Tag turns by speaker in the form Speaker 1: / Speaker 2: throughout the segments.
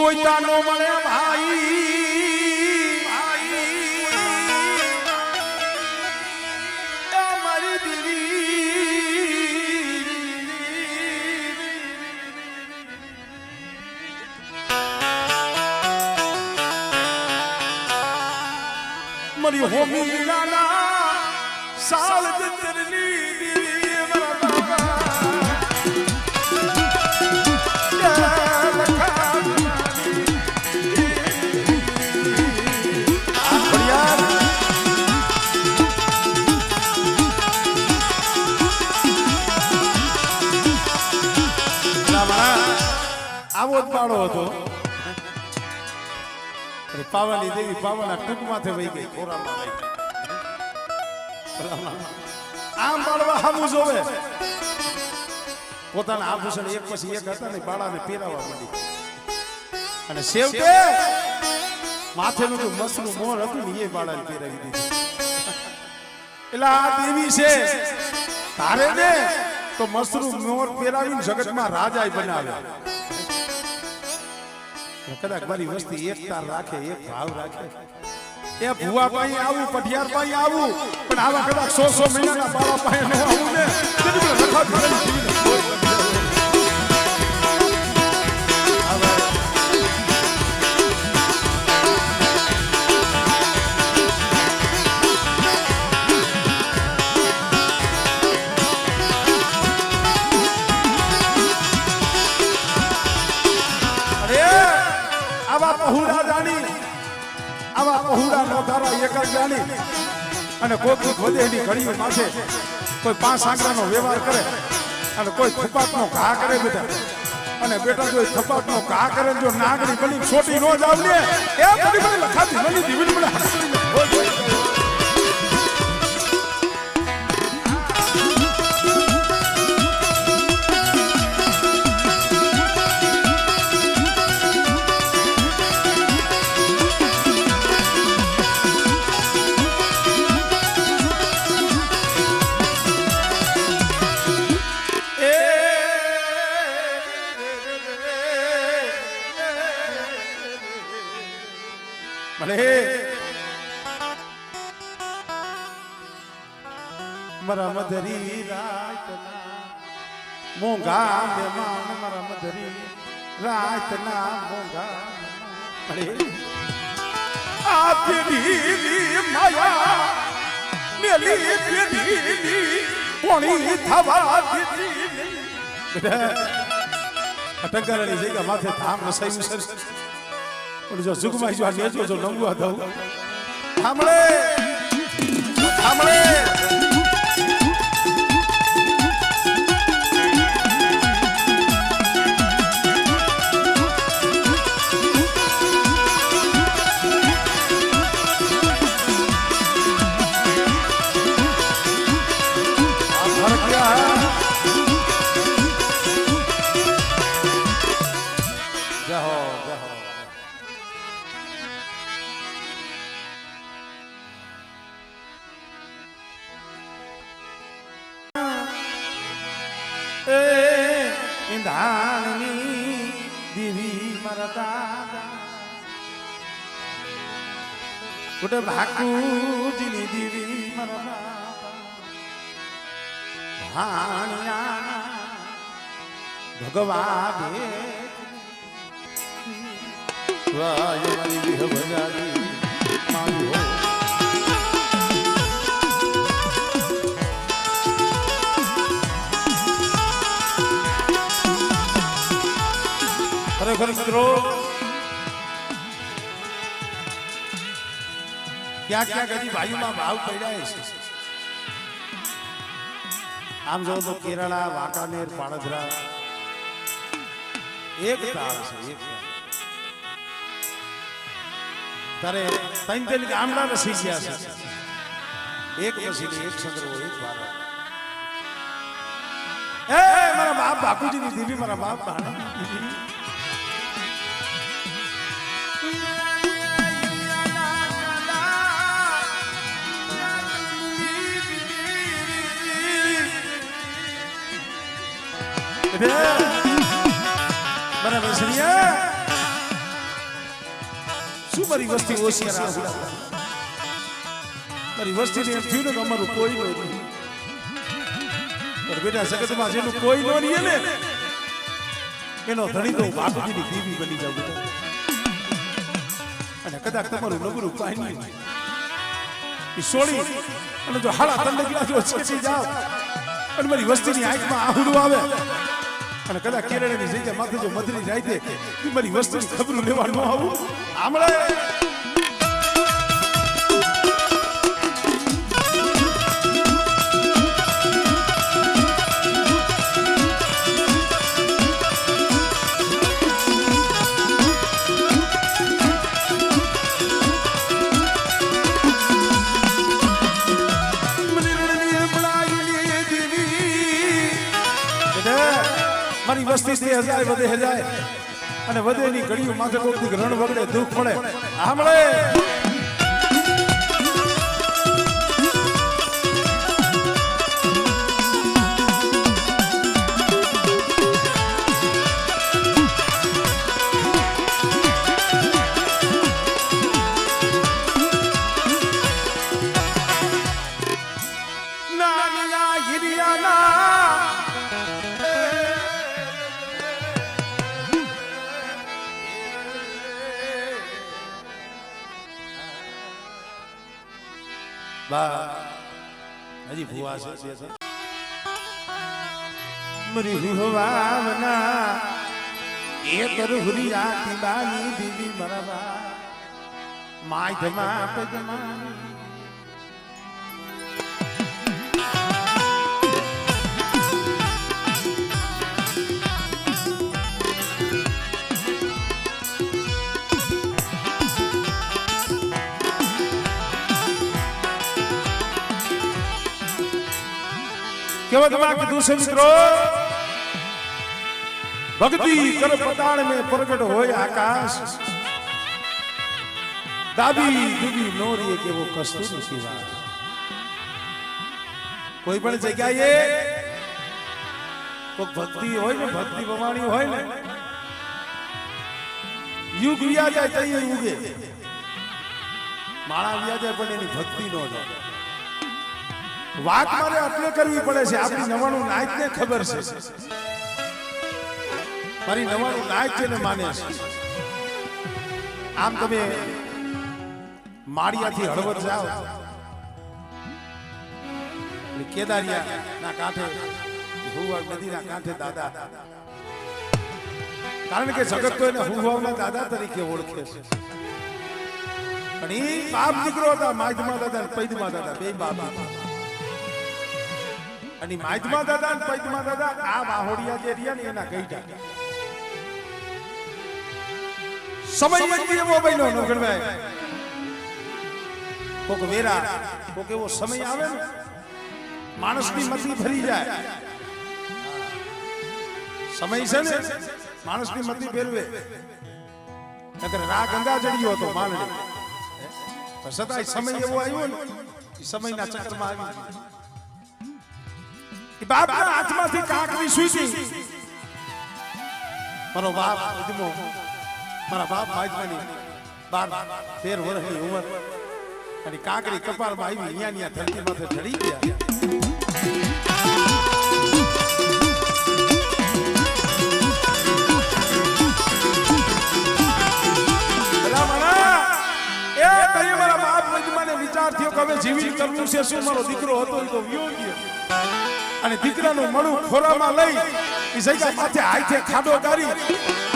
Speaker 1: ગોઈતા નો મળે ભાઈ મારી દીવી મારી હોમી નાના સાલ જતરની આવો જ બાળો હતો પાવાની દેવી પાવાના ટૂંકમાંથી વહી ગઈ આમ બાળવા હામું જોવે પોતાના આભૂષણ એક પછી એક હતા ને બાળાને પહેરાવા માંડી અને છેવટે માથેનું જે મસનું મોર હતું ને એ બાળાને પહેરાવી દીધું એટલે આ દેવી છે તારે ને તો મસરું મોર પહેરાવીને જગતમાં રાજાય બનાવ્યા કદાચ મારી વસ્તી એક તાર રાખે એક ભાવ રાખે એ ભુવા પાસે આવું પઢિયાર પાસે આવું પણ આવા કદાચ 100 મહિનાના બાળા પાસે ન આવું ને અને કોઈ વધેની ઘડીઓ પાસે કોઈ 5 આંકડાનો વ્યવહાર કરે અને કોઈ થપાટનો ઘા કરે બેટા અને બેટા જો થપાટનો ઘા કરે જો નાગડી બની છોટી નો જાવ લે એ બધી મને લખાતી બની દીવી મને મારા મધરી રાતના મોંઘા મહેમાન મારા મધરી રાતના મોંઘા અરે આ પેઢી માયા મેલી પેઢી પોણી થવા દીધી અટકરાની જગ્યા માથે ધામ રસાયું સર પણ જો સુખમાં જો નેજો જો નંગવા દઉં સાંભળે સાંભળે ધાણની દેવી મારા દાદા ગોટે ભાકુજીની દેવી મારા દાદા ભાણિયા ભગવાન વાય મારી વિહવજારી મારી હો ખરેખર મિત્રો ક્યાં ક્યાં કદી ભાઈઓમાં ભાવ પડ્યા છે આમ જો તો કેરળા વાંકાનેર પાણધરા એક તાળ છે એક તારે ત્રણ ગામડા રસી ગયા છે એક પછી એક સંગ્રહ એક બારા એ મારા બાપ બાપુજીની દેવી મારા બાપ બરાબર સરિયા શું મારી વસ્તી હોશિયાર આ મારી વસ્તીને એમ થયું ને કે અમારું કોઈ નહીં પણ બેટા જગતમાં જેનું કોઈ ન રહીએ ને એનો ધણી તો બાપજીની દેવી બની જાવ બેટા અને કદાચ તમારું નબળું કાંઈ નહીં એ સોળી અને જો હાડા તંડ ગીલા જો છેસી જાવ અને મારી વસ્તીની આંખમાં આહુડું આવે અને કદાચ કેરળની જગ્યા માથે જો મધરી જાય દે એ મારી વસ્તીની ખબર લેવા ન આવું આમળે મારી વસ્તી તે હજાર વધે જાય અને વધેની ઘડીઓ માથે કોકથી રણ વગડે દુઃખ પડે સાંભળે હજી ભુવા છે મરી હુવાવના એ તરહુરી આતી બાની દીદી મરવા માધમા પદમા केवल दिमाग दूसरे मित्रों भक्ति कर पताल में प्रकट होय आकाश दाबी दुबी नोरिए के वो कस्तूर की बात कोई पण जग्याए तो भक्ति होय ने भक्ति बवाणी होय ने युग विया जाए तई युगे माळा विया जाए पण एनी भक्ति नो जाए વાત મારે એટલે કરવી પડે છે આપણી નવાણું નાયક ને ખબર છે મારી નવાણું નાયક છે ને માને છે આમ તમે માળિયાથી હળવદ જાઓ કેદારિયા ના કાંઠે હુવા નદીના કાંઠે દાદા કારણ કે જગત તો એને હુવાના દાદા તરીકે ઓળખે છે પણ એ બાપ દીકરો હતા માધમા દાદા પૈદમા દાદા બે બાપ અને માધમા દાદા અને પૈદમા દાદા આ વાહોડિયા જે રહ્યા ને એના ગઈડા સમય એક એવો બન્યો ન ગણવાય કોક વેરા કોક એવો સમય આવે ને માણસની મતિ ફરી જાય સમય છે ને માણસની મતિ ફેરવે નકર રા ગંગા જડ્યો હતો માનડી પણ સદાય સમય એવો આવ્યો ને એ સમયના ચક્કરમાં આવી બાપના હાથમાંથી કાંકરી સુઈતી મારો બાપ ઉદમો મારા બાપ માજમાની 12-13 વર્ષની ઉંમર અને કાંકરી કપાળમાં આવી અહીંયા ધરતી માથે ચડી ગયા મારા બાપ માજમાને વિચાર થયો કે હવે જીવિત કરવું છે શું મારો દીકરો હતો એ તો વિયો ગયો અને દીકરાનું મળું ખોરામાં લઈ એ જગ્યા માથે હાથે ખાડો કરી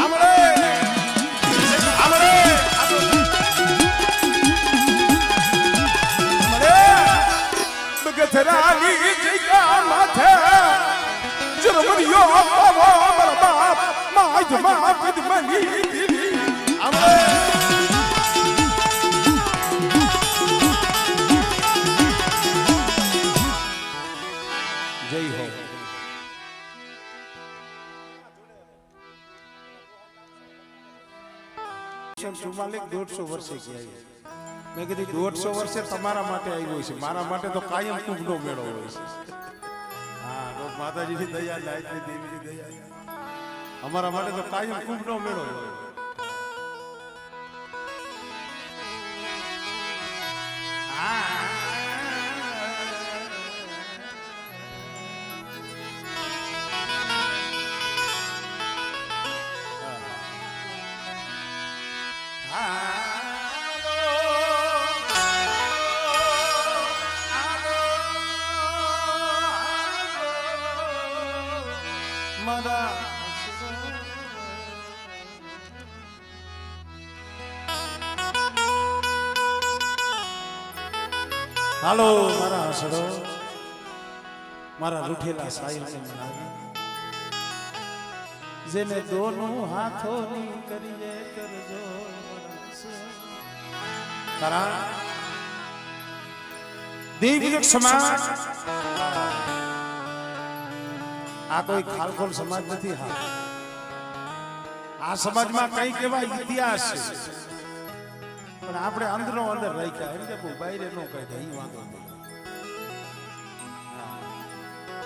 Speaker 1: આમળે આમળે આમળે બગથરાની જગ્યા માથે જરમરિયો બાબા મારા બાપ માધમા પદમની આમળે જય હો ચુમ્માલીસ 150 વર્ષે ગયા મેં કીધું 150 વર્ષે તમારા માટે આવ્યો છે મારા માટે તો કાયમ કુંભનો મેળો હોય છે હા તો માતાજીની દયા લાયકની દેવીની દયા અમારા માટે તો કાયમ કુંભનો મેળો હોય હાલો મારા હસડો મારા રૂઠેલા સાહિલને મનાવી જેને દોનું હાથોની કરીએ કરજો તારા દેવી સમાજ આ કોઈ ખાલખોલ સમાજ નથી. હા, આ સમાજમાં કઈ કેવા ઇતિહાસ છે પણ આપણે અંદરો અંદર રાખ્યા એમ કે બહાર નો કહી દે એ વાંધો નહીં.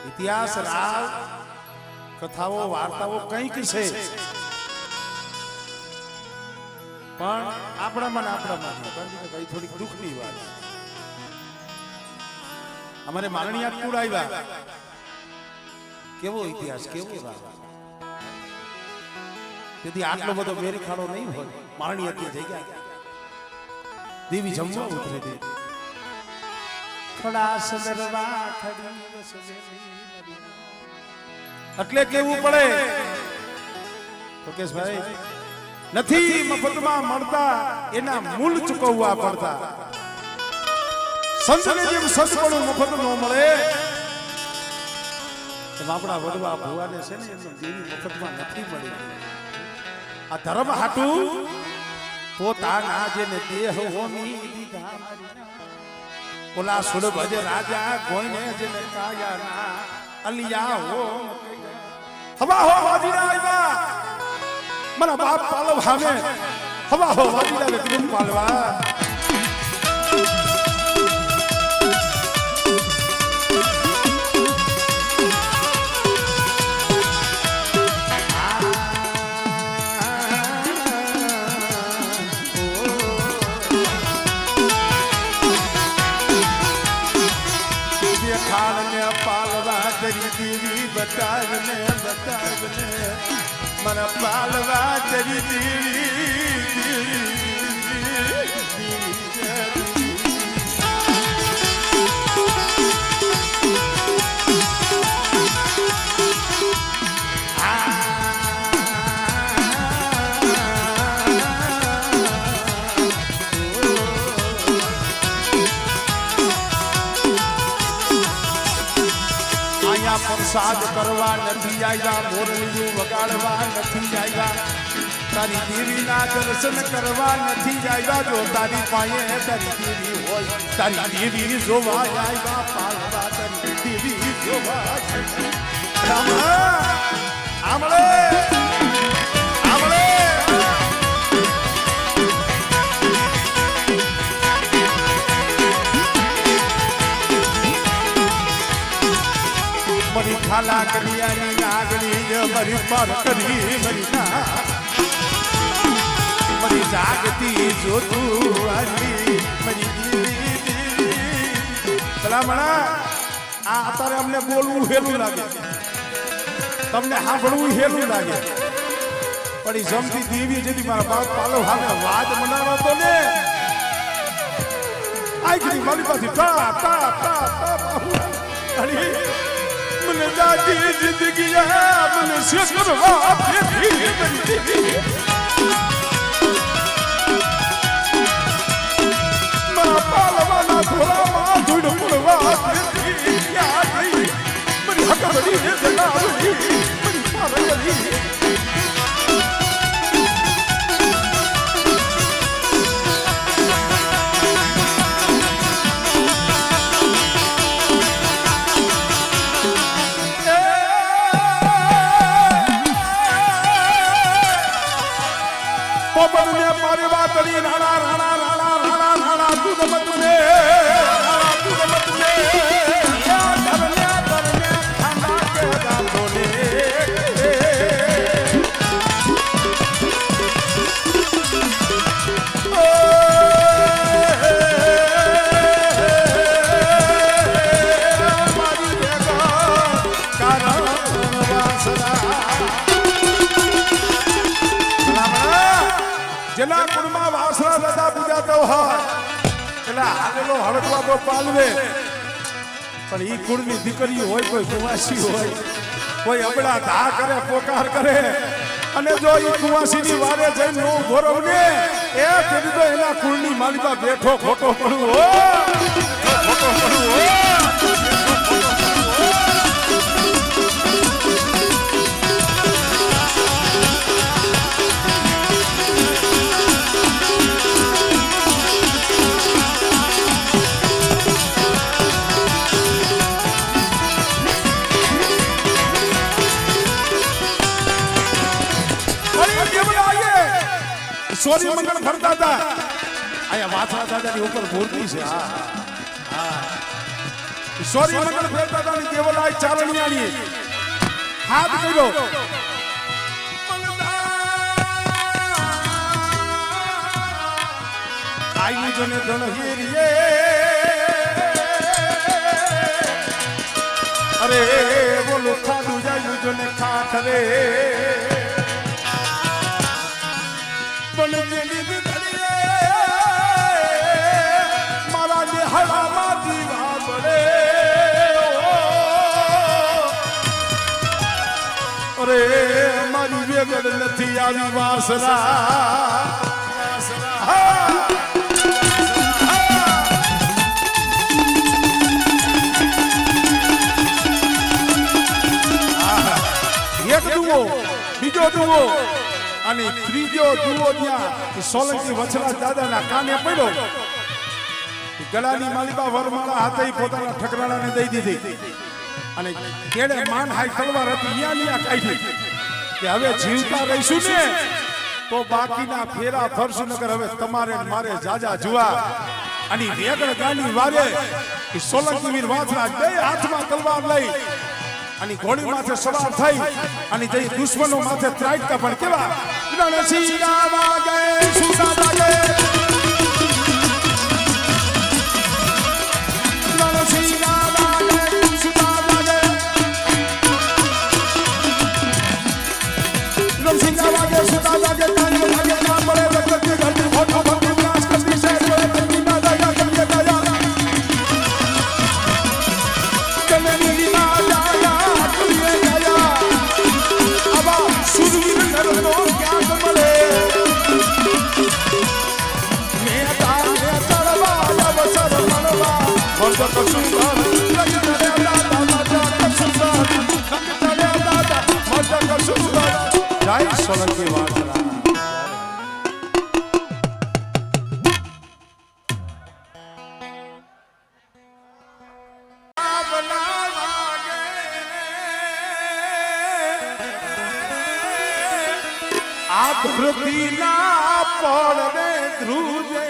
Speaker 1: ઇતિહાસ રાવ કથાઓ વાર્તાઓ કંઈક છે પણ આપણામાં કઈ થોડીક દુઃખની વાત. અમારે મારણિયા કુળ આવ્યા, કેવો ઇતિહાસ કેવો રાવ. તેથી આટલો બધો મેરીખાડો નહીં હોય. મારણિયા જઈ ગયા દેવી જમવા ઉતરે દે ખડાસ દરવા એટલે કેવું પડે ભાઈ નથી મફતમાં મળતા એના મૂળ ચૂકવવા પડતા. સંતને જેમ સત્પણું મફત ન મળે એમ આપણા વડવા ભુવાને છે ને એમ દેવી મફતમાં નથી મળી. આ ધર્મ હાટું પોતાના જેને દેહ હોમી દીધા ઓલા સુરભજ રાજા કોઈને જેને કાયા અલિયા હો હવા હો વાજીરા આવ્યા મારા બાપ પાલવ હામે હવા હો વાજીરા ને તું પાલવા. देवी बतावने मन पालवा तेरी प्रसाद करवा नहीं आया मोरलियों वगाड़वा नहीं आया तारी देवी ना दर्शन करवा नहीं आया जो तारी पाए तारी देवी हो तारी देवी जोवा आया पालवा तारी देवी जोवा आमले आमले मरी खाला करिया नागनी मरी पर करी मरी ना मरी जागती जो तू आली मरी भलामणा आ अतारे अमने बोलવું હેલું લાગે તમને સાંભળવું હેલું લાગે પણ ઈ જમતી દેવી જેથી મારા બાપ પાલો હામે વાદ મનાવો તો ને આઈ ગઈ મારી પાસે ટા ટા ટા અરે मन दादी जिंदगी मन करवा मरा पालवाना थोड़ा धुड़ पड़वा मरी हक बड़ी मरी पालवली मारे बात राणा राणा राणा राणा राणा दूध मत में राणा दूध मत में धरने धरने खाना के दांतों ने मारी देखो कारण वासना જેના કુળમાં વાસણા દાદા પૂજાતો હોય એટલે હાલેલો હળકવા તો પાલવે પણ ઈ કુળની દીકરી હોય કોઈ કુવાસી હોય કોઈ અબડા ધા કરે પોકાર કરે અને જો ઈ કુવાસીની વારે જઈને નો ભોરવને એ કીધું તો એના કુળની માલિકા બેઠો ખોટો પડવું હો ખોટો પડવું હો સોરી મંગળ ફરતા હતા આયા વાછરા દાદાની ઉપર મૂર્તિ છે સોરી મંગળ ફરતા હતા ની દેવલાય ચારણિયાની હાથ કર્યો આઈ જોને ધણહીરીએ અરે બોલો ખાધું જાય જોને ખાટ રે અરે મારી વેગડ નથી આવી વાસરા એક દુઓ બીજો દુઓ અને ત્રીજો દુઓ ત્યાં સોલંકી વછલા દાદાના કાને પડ્યો ગળાની માલિકા વરમાળા હાથે પોતાના ઠકરાણાને દઈ દીધી અને કેડે માન હાઈ તલવાર હતી ન્યા કાઢી કે હવે જીવતા રહીશું ને તો બાકીના ફેરા ફરશું નગર હવે તમારે મારે જાજા જુવા અને વેગળ ગાની વારે કે સોલંકી વીર વાછરા બે હાથમાં તલવાર લઈ અને ઘોડી માથે સવાર થઈ અને જઈ દુશ્મનો માથે ત્રાટકા પણ કેવા રણસી ગાવા ગયે સુસા લાગે રણસી ગાવા ગયે સુસા લાગે રણસી ગાવા ગયે સુસા લાગે તાળી લાગે કામ પડે વખત ઘર ફોટો ફોટો ક્લાસ કરતી છે જોડે કરતી ના દયા કરીએ દયા કલની ના દયા કરીએ દયા અબા સુરવીર કરતો ક્યાં મળે જય સોલંકી વાછરા આ ધૃતિના પડને ધ્રુજે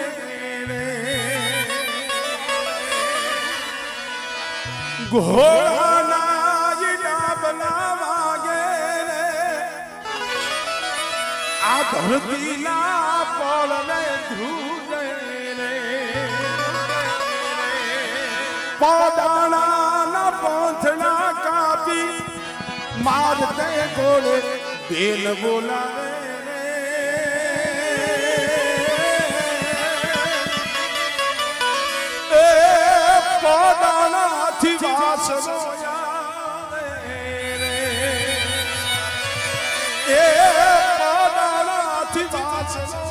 Speaker 1: ઘોડાના ડાબલા વાગે આ ધરતીના પડને ધ્રુજે પોદાણા પંથના કાપી મારતે ગોળે બેન બોલાવે પોદાણાથી વાસનો એ પોદાણાથી વાસનો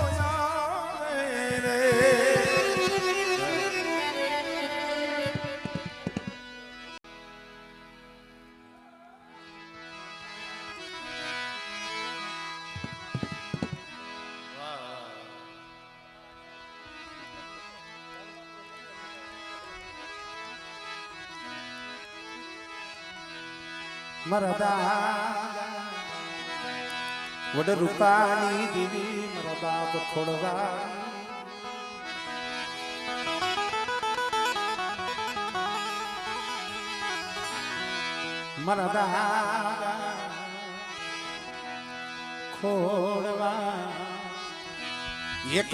Speaker 1: મરદા વડ રૂપાની દેવી મારા બાપ ખોડવા મરદા ખોડવા એક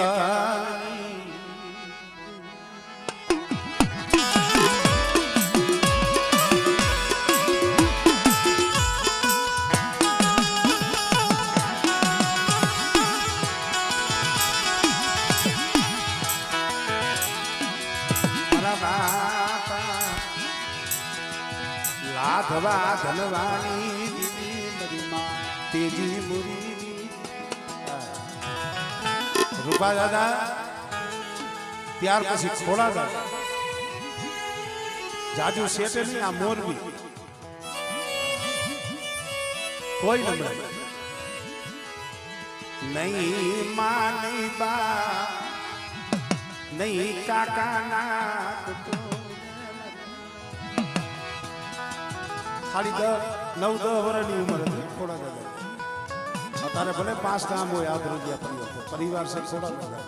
Speaker 1: માધવા ધનવાણી મારી માં તેજી મુરી રૂપા દાદા ત્યાર પછી ખોડા દાદા જાજુ શેઠે નહીં આ મોરબી કોઈ નંબર નહીં માં નહીં બા નહીં કાકા ના ખાલી 9-10 વર્ષની ઉંમર હતી ખોડા દાદા અત્યારે ભલે 5 કામ હોય યાદ રૂપિયા પરિવાર છે ખોડા દાદા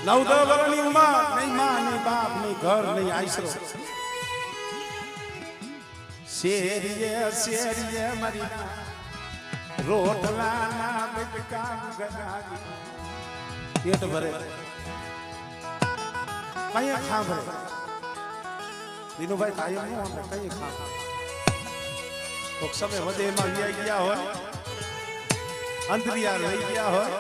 Speaker 1: 9-10 વર્ષની ઉંમર નહીં માં નહીં બાપ નહીં ઘર નહીં આશરો શેરીએ મારી રોટલા ના બટકા ગગાડી પેટ ભરે કઈ ખા ભરે દિનુભાઈ કાયમ નો આપણે કઈ ખા કોક સમય વધે એમાં વ્યાઈ ગયા હોય અંતરિયાળ રહી ગયા હોય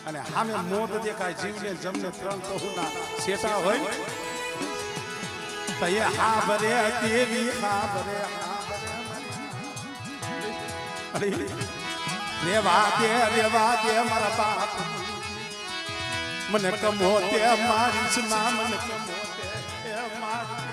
Speaker 1: અને સામે મોત દેખાય જીવને જમને 3 કહુના શેટા હોય તો એ હા ભરે તેવી હા ભરે રેવા દે મારા બાપ મને કમો તે મારી માં મને કમો તે મારી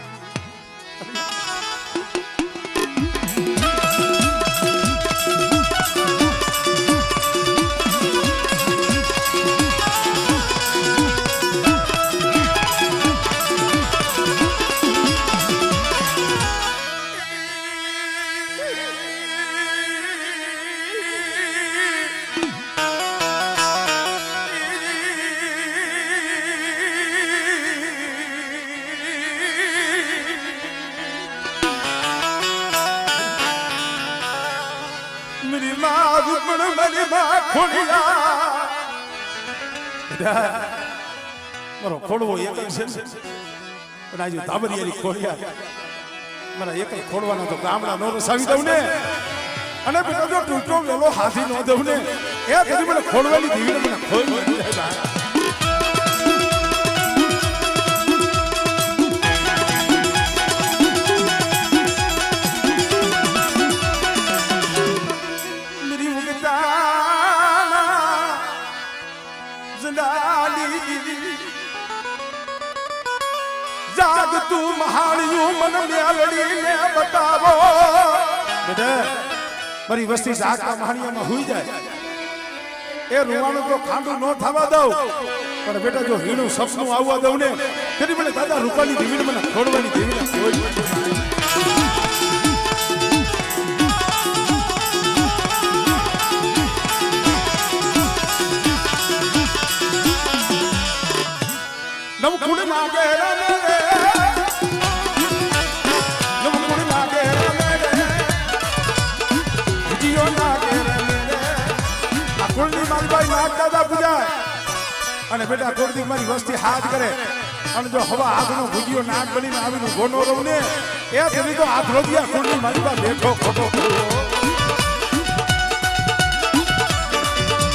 Speaker 1: મારો ખોડવો એક જ છે પણ આજે ધાબરિયાની ખોડિયા મારા એક ખોડવાનો તો ગામડા નો રસાવી દઉં ને અને પેલો જો ટૂંકો વેલો હાથી નો દઉં ને એ કદી મને ખોડવાની દીવીને મને ખોઈ જાગ તું મહાણિયું મન મેલડીને બતાવો બેટા મારી વસ્તી જાગતા મહાણિયામાં હુઈ જાય એ રૂવાનું તો ખાંડું ન થવા દઉં પણ બેટા જો હીણું સપનું આવવા દઉં ને તેથી મને દાદા રૂપાની દેવીને મને ખોડવાની દેવીને નવ કુડ માગે અને બેટા કોરદી મારી વસ્તી હાથ કરે અને જો હવા હાથનો ભૂજીયો નાક બનીને આવીને ગોનો રહું ને એ તેની તો હાથ રોજિયા કુંડની મારી પાસે બેઠો ખોટો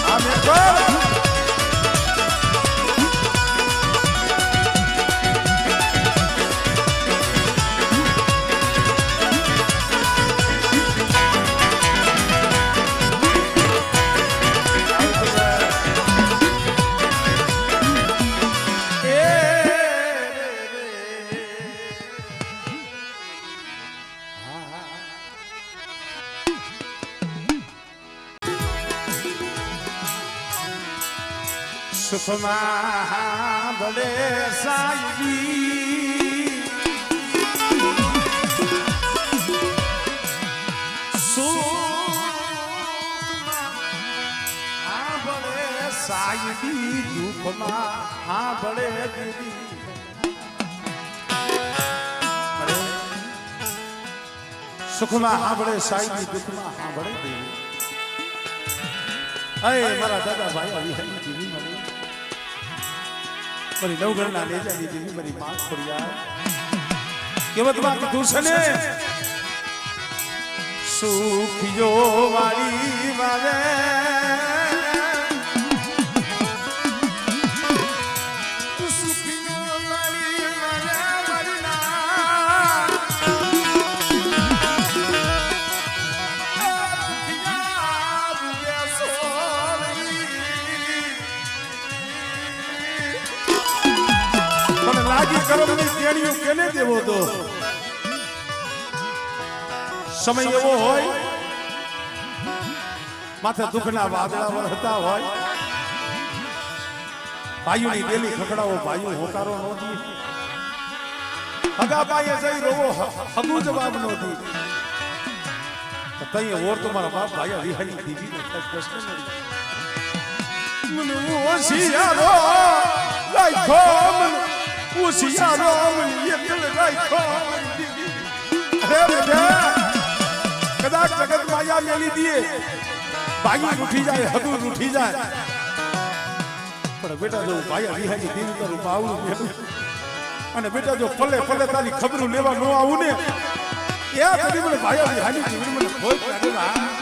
Speaker 1: આ બેઠો સુખમાં ભલે સાયબી સુખમાં ભલે સાયબી દુઃખમાં હા ભલે દીદી સુખમાં હા ભલે સાયબી દુઃખમાં હા ભલે દેવી અય મારા દાદા ભાઈ આવી હરી જીવી મળી મારી નવઘરના નેજાની દેવી મારી માં ખોડિયા કેવતમાં કીધું છે ને સુખિયો વાળી વાવે સુખિયો વાળી વાવે મારી ના તેણીઓ કેને દેવો તો સમય એવો હોય માથે દુઃખના વાદળા વરસતા હોય ભાઈઓની ડેલી ખખડાવો ભાઈઓ હોકારો નો દી હગા પાયે જઈ રોવો હગુ જવાબ નો દી તઈએ ઓર તમારા બાપ ભાઈ વિહારી દીવી નો પ્રશ્ન મને ઓશિયારો રાખો મને ઓશિયારો મને એકલ રાખો અરે બેટા કદાચ જગત માયા મેલી દીએ ભાઈ ઉઠી જાય હગુ ઉઠી જાય પણ બેટા જો ભાઈ વિહારી દીવી કરું બાવળું મેલું અને બેટા જો પલે પલે તારી ખબરું લેવા ન આવું ને એ કદી મને ભાઈ વિહારી દીવી મને ભોય લાગે